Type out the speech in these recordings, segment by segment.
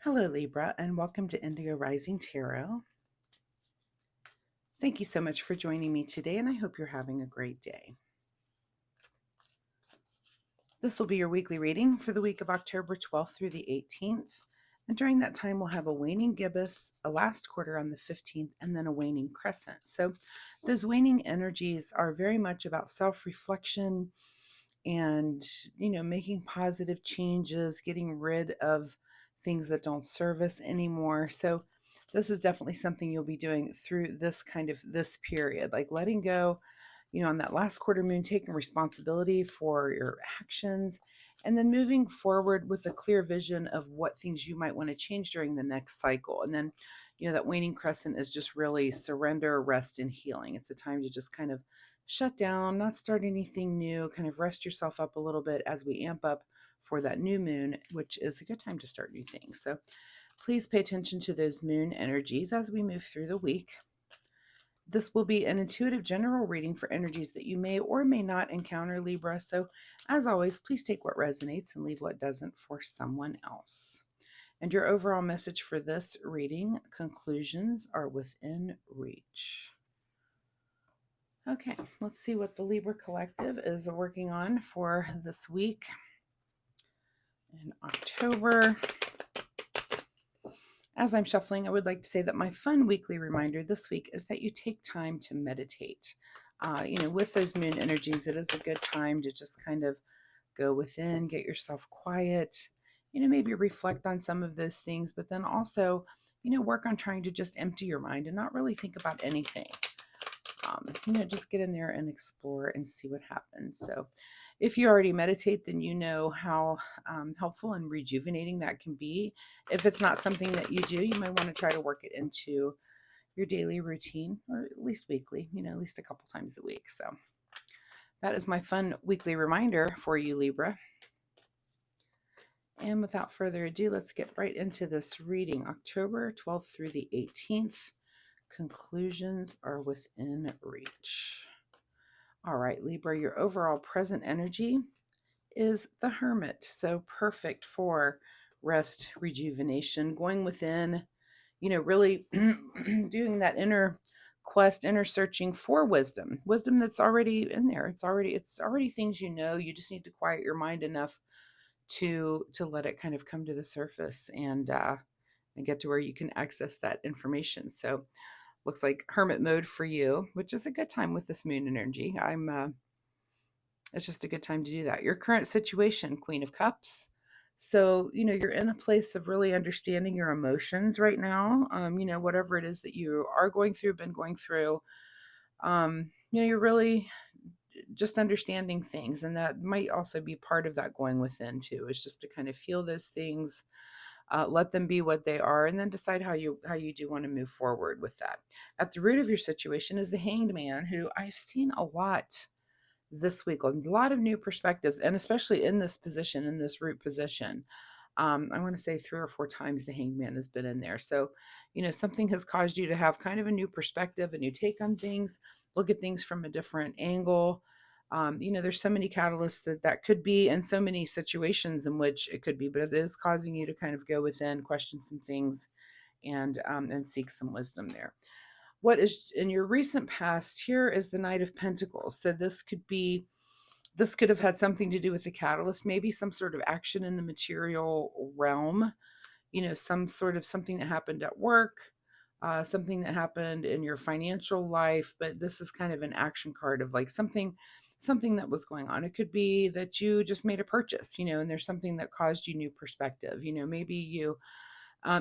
Hello, Libra, and welcome to Indigo Rising Tarot. Thank you so much for joining me today, and I hope you're having a great day. This will be your weekly reading for the week of October 12th through the 18th. And during that time, we'll have a waning gibbous, a last quarter on the 15th, and then a waning crescent. So those waning energies are very much about self-reflection and, making positive changes, getting rid of things that don't serve us anymore. So this is definitely something you'll be doing through this period, like letting go, on that last quarter moon, taking responsibility for your actions, and then moving forward with a clear vision of what things you might want to change during the next cycle. And then, that waning crescent is just really surrender, rest, and healing. It's a time to just kind of shut down, not start anything new, kind of rest yourself up a little bit as we amp up for that new moon, which is a good time to start new things. So please pay attention to those moon energies as we move through the week. This will be an intuitive general reading for energies that you may or may not encounter, Libra. So, as always, please take what resonates and leave what doesn't for someone else. And your overall message for this reading: conclusions are within reach. Okay, let's see what the Libra Collective is working on for this week in October. As I'm shuffling, I would like to say that my fun weekly reminder this week is that you take time to meditate. With those moon energies, it is a good time to just kind of go within, get yourself quiet, maybe reflect on some of those things, but then also, work on trying to just empty your mind and not really think about anything. Just get in there and explore and see what happens. So if you already meditate, then you know how helpful and rejuvenating that can be. If it's not something that you do, you might want to try to work it into your daily routine, or at least weekly, at least a couple times a week. So that is my fun weekly reminder for you, Libra. And without further ado, let's get right into this reading. October 12th through the 18th. Conclusions are within reach. All right, Libra, your overall present energy is the Hermit. So perfect for rest, rejuvenation, going within, really doing that inner quest, inner searching for wisdom that's already in there. It's already things you just need to quiet your mind enough to let it kind of come to the surface and get to where you can access that information. So looks like hermit mode for you, which is a good time with this moon energy. It's just a good time to do that. Your current situation, Queen of Cups. So, you're in a place of really understanding your emotions right now. Whatever it is that you are been going through, you're really just understanding things. And that might also be part of that going within too, is just to kind of feel those things, let them be what they are, and then decide how you do want to move forward with that. At the root of your situation is the Hanged Man, who I've seen a lot this week, a lot of new perspectives, and especially in this position, in this root position. I want to say 3 or 4 times the Hanged Man has been in there. So, something has caused you to have kind of a new perspective, a new take on things, look at things from a different angle. There's so many catalysts that could be, and so many situations in which it could be, but it is causing you to kind of go within, question some things, and seek some wisdom there. What is in your recent past? Here is the Knight of Pentacles. So this could have had something to do with the catalyst, maybe some sort of action in the material realm, some sort of something that happened at work, something that happened in your financial life. But this is kind of an action card of like something that was going on. It could be that you just made a purchase, and there's something that caused you new perspective. Maybe you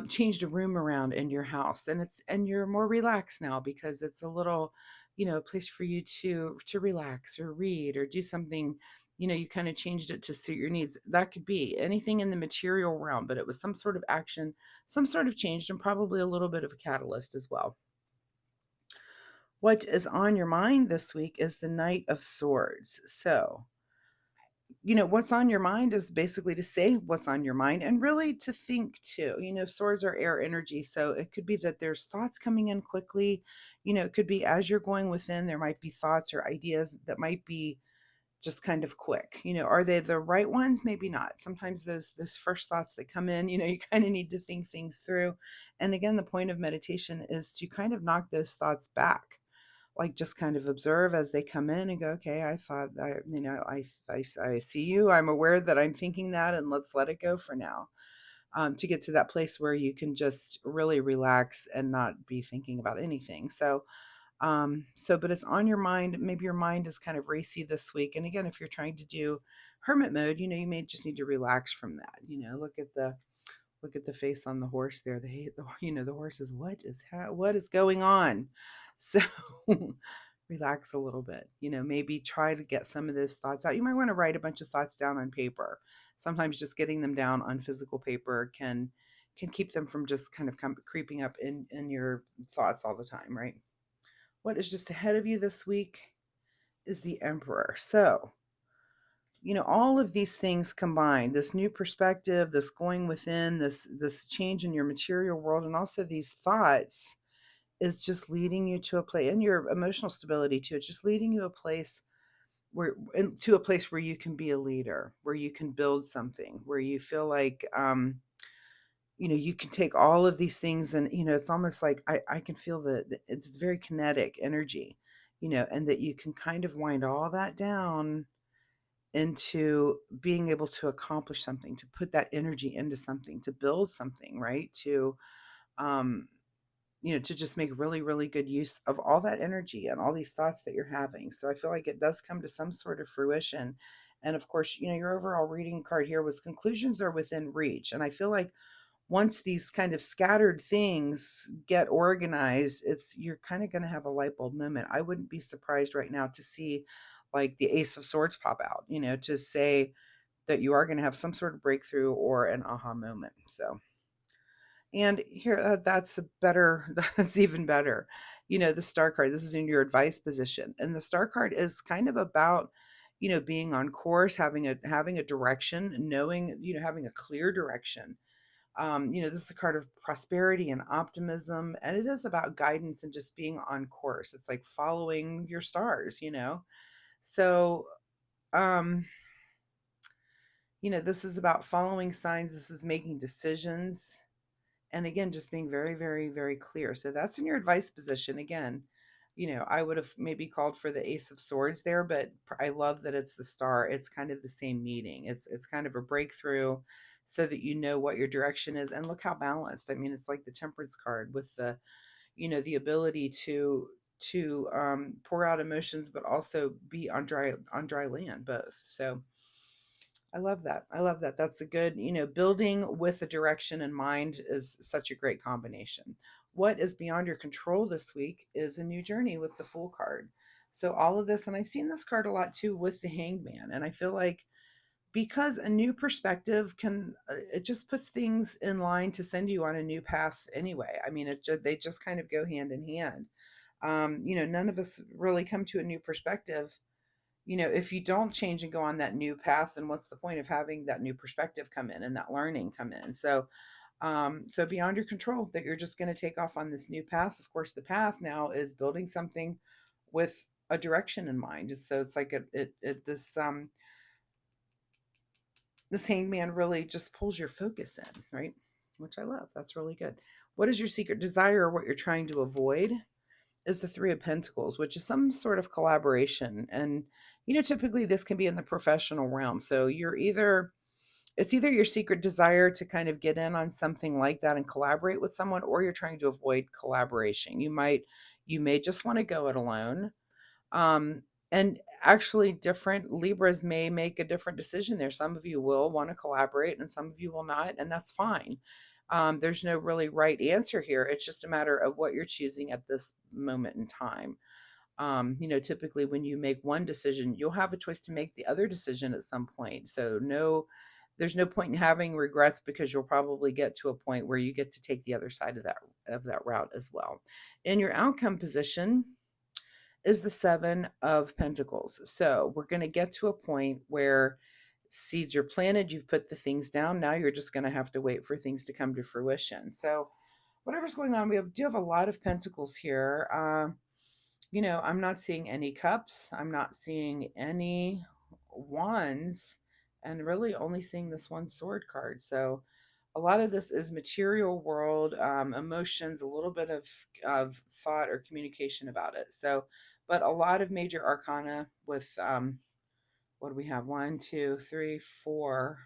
changed a room around in your house, and you're more relaxed now because it's a little, a place for you to relax or read or do something. You kind of changed it to suit your needs. That could be anything in the material realm, but it was some sort of action, some sort of change, and probably a little bit of a catalyst as well. What is on your mind this week is the Knight of Swords. So what's on your mind is basically to say what's on your mind and really to think too. Swords are air energy. So it could be that there's thoughts coming in quickly. It could be as you're going within, there might be thoughts or ideas that might be just kind of quick. Are they the right ones? Maybe not. Sometimes those first thoughts that come in, you kind of need to think things through. And again, the point of meditation is to kind of knock those thoughts back. Like just kind of observe as they come in and go, okay, I thought I see you. I'm aware that I'm thinking that, and let's let it go for now. To get to that place where you can just really relax and not be thinking about anything. But it's on your mind. Maybe your mind is kind of racy this week. And again, if you're trying to do hermit mode, you may just need to relax from that. Look at the face on the horse there. The horse is, what is going on? So relax a little bit. Maybe try to get some of those thoughts out. You might want to write a bunch of thoughts down on paper. Sometimes just getting them down on physical paper can keep them from just kind of creeping up in your thoughts all the time, right? What is just ahead of you this week is the Emperor. So, all of these things combined, this new perspective, this going within, this change in your material world, and also these thoughts is just leading you to a place, and your emotional stability too. It's just leading you to a place where you can be a leader, where you can build something, where you feel like you can take all of these things, and it's almost like I can feel that it's very kinetic energy, and that you can kind of wind all that down into being able to accomplish something, to put that energy into something, to build something, right? Um, to just make really, really good use of all that energy and all these thoughts that you're having. So I feel like it does come to some sort of fruition. And of course, your overall reading card here was conclusions are within reach. And I feel like once these kind of scattered things get organized, you're kind of going to have a light bulb moment. I wouldn't be surprised right now to see like the Ace of Swords pop out, to say that you are going to have some sort of breakthrough or an aha moment. So, and here, that's better. That's even better. The star card, this is in your advice position. And the star card is kind of about, being on course, having a direction, knowing, having a clear direction. This is a card of prosperity and optimism, and it is about guidance and just being on course. It's like following your stars. So, um, this is about following signs. This is making decisions. And again, just being very, very, very clear. So that's in your advice position. Again, I would have maybe called for the Ace of Swords there, but I love that it's the star. It's kind of the same meaning. It's kind of a breakthrough so that you know what your direction is. And look how balanced. I mean, it's like the Temperance card with the ability to pour out emotions, but also be on dry land, both. So I love that. I love that. That's a good, building with a direction in mind is such a great combination. What is beyond your control this week is a new journey with the Fool card. So all of this, and I've seen this card a lot too with the Hangman, and I feel like because a new perspective it just puts things in line to send you on a new path anyway. I mean, they just kind of go hand in hand. None of us really come to a new perspective, if you don't change and go on that new path, then what's the point of having that new perspective come in and that learning come in? So beyond your control, that you're just going to take off on this new path. Of course, the path now is building something with a direction in mind. So it's like this Hangman really just pulls your focus in, right? Which I love. That's really good. What is your secret desire, or what you're trying to avoid? Is the Three of Pentacles, which is some sort of collaboration. And, typically this can be in the professional realm. So it's either your secret desire to kind of get in on something like that and collaborate with someone, or you're trying to avoid collaboration. You may just want to go it alone. And actually different Libras may make a different decision there. Some of you will want to collaborate and some of you will not, and that's fine. There's no really right answer here. It's just a matter of what you're choosing at this moment in time. Typically when you make one decision, you'll have a choice to make the other decision at some point. So there's no point in having regrets, because you'll probably get to a point where you get to take the other side of that route as well. In your outcome position is the Seven of Pentacles. So we're going to get to a point where seeds are planted, you've put the things down. Now you're just going to have to wait for things to come to fruition. So whatever's going on, we do have a lot of pentacles here. I'm not seeing any cups. I'm not seeing any Wands and really only seeing this one sword card. So a lot of this is material world, emotions, a little bit of thought or communication about it. So, but a lot of major arcana with, what do we have? One, two, three, four,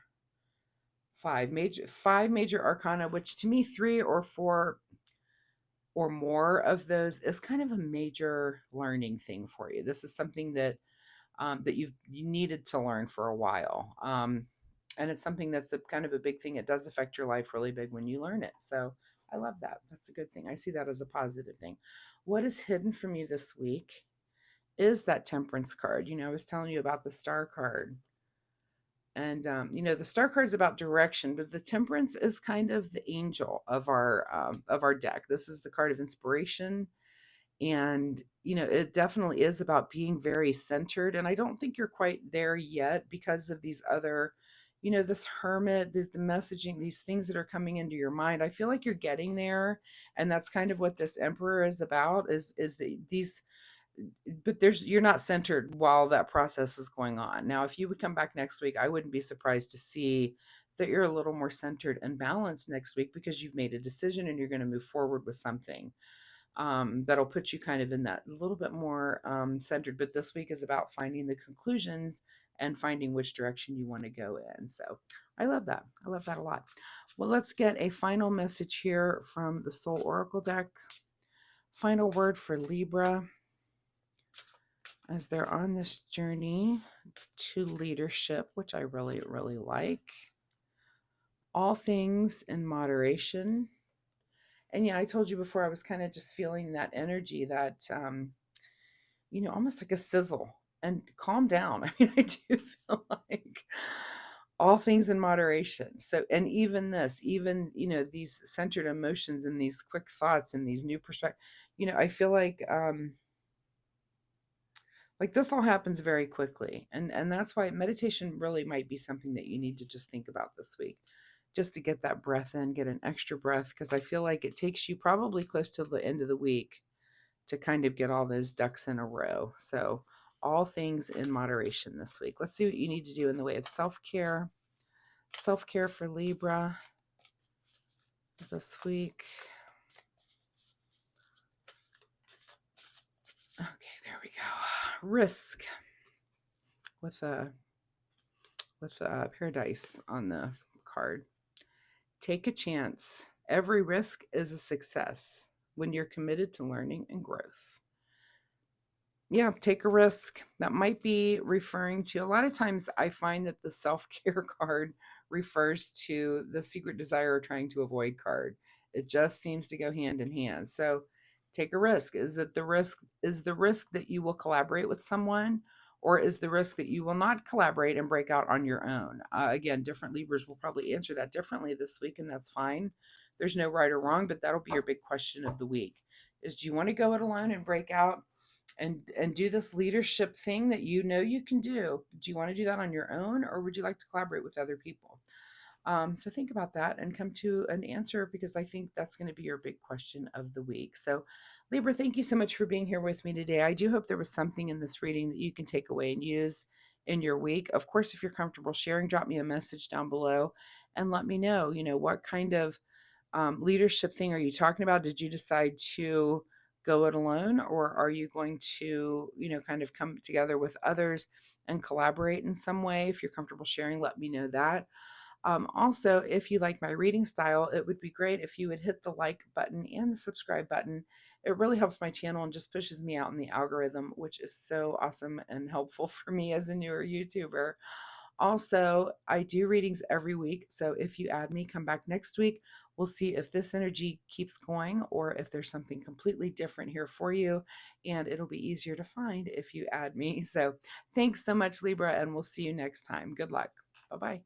five major arcana, which to me, three or four or more of those is kind of a major learning thing for you. This is something that you needed to learn for a while. And it's something that's a kind of a big thing. It does affect your life really big when you learn it. So I love that. That's a good thing. I see that as a positive thing. What is hidden from you this week is that Temperance card. I was telling you about the Star card. And the Star card is about direction, but the Temperance is kind of the angel of our deck. This is the card of inspiration, and it definitely is about being very centered, and I don't think you're quite there yet because of these other, this Hermit, the messaging, these things that are coming into your mind. I feel like you're getting there, and that's kind of what this Emperor is about, is these, but you're not centered while that process is going on. Now if you would come back next week, I wouldn't be surprised to see that you're a little more centered and balanced next week, because you've made a decision and you're going to move forward with something, that'll put you kind of in that a little bit more centered. But this week is about finding the conclusions and finding which direction you want to go in. So I love that. I love that a lot. Well, let's get a final message here from the Soul Oracle deck. Final word for Libra as they're on this journey to leadership, which I really, really like. All things in moderation. And yeah, I told you before, I was kind of just feeling that energy, that, almost like a sizzle. And calm down. I mean, I do feel like all things in moderation. So, and even this, even, these centered emotions and these quick thoughts and these new perspectives, I feel like this all happens very quickly. And that's why meditation really might be something that you need to just think about this week, just to get that breath in, get an extra breath, because I feel like it takes you probably close to the end of the week to kind of get all those ducks in a row. So all things in moderation this week. Let's see what you need to do in the way of self-care. Self-care for Libra this week. Okay, there we go. Risk with a paradise on the card. Take a chance. Every risk is a success when you're committed to learning and growth. Yeah, take a risk. That might be referring to, a lot of times I find that the self-care card refers to the secret desire or trying to avoid card. It just seems to go hand in hand. So take a risk. Is the risk that you will collaborate with someone, or is the risk that you will not collaborate and break out on your own? Again, different Libras will probably answer that differently this week, and that's fine. There's no right or wrong, but that'll be your big question of the week. Is, do you want to go it alone and break out and do this leadership thing that you can do? Do you want to do that on your own, or would you like to collaborate with other people? So think about that and come to an answer, because I think that's going to be your big question of the week. So Libra, thank you so much for being here with me today. I do hope there was something in this reading that you can take away and use in your week. Of course, if you're comfortable sharing, drop me a message down below and let me know, what kind of leadership thing are you talking about? Did you decide to go it alone, or are you going to, kind of come together with others and collaborate in some way? If you're comfortable sharing, let me know that. Also, if you like my reading style, it would be great if you would hit the like button and the subscribe button. It really helps my channel and just pushes me out in the algorithm, which is so awesome and helpful for me as a newer YouTuber. Also, I do readings every week, so if you add me, come back next week. We'll see if this energy keeps going or if there's something completely different here for you, and it'll be easier to find if you add me. So thanks so much, Libra, and we'll see you next time. Good luck. Bye-bye.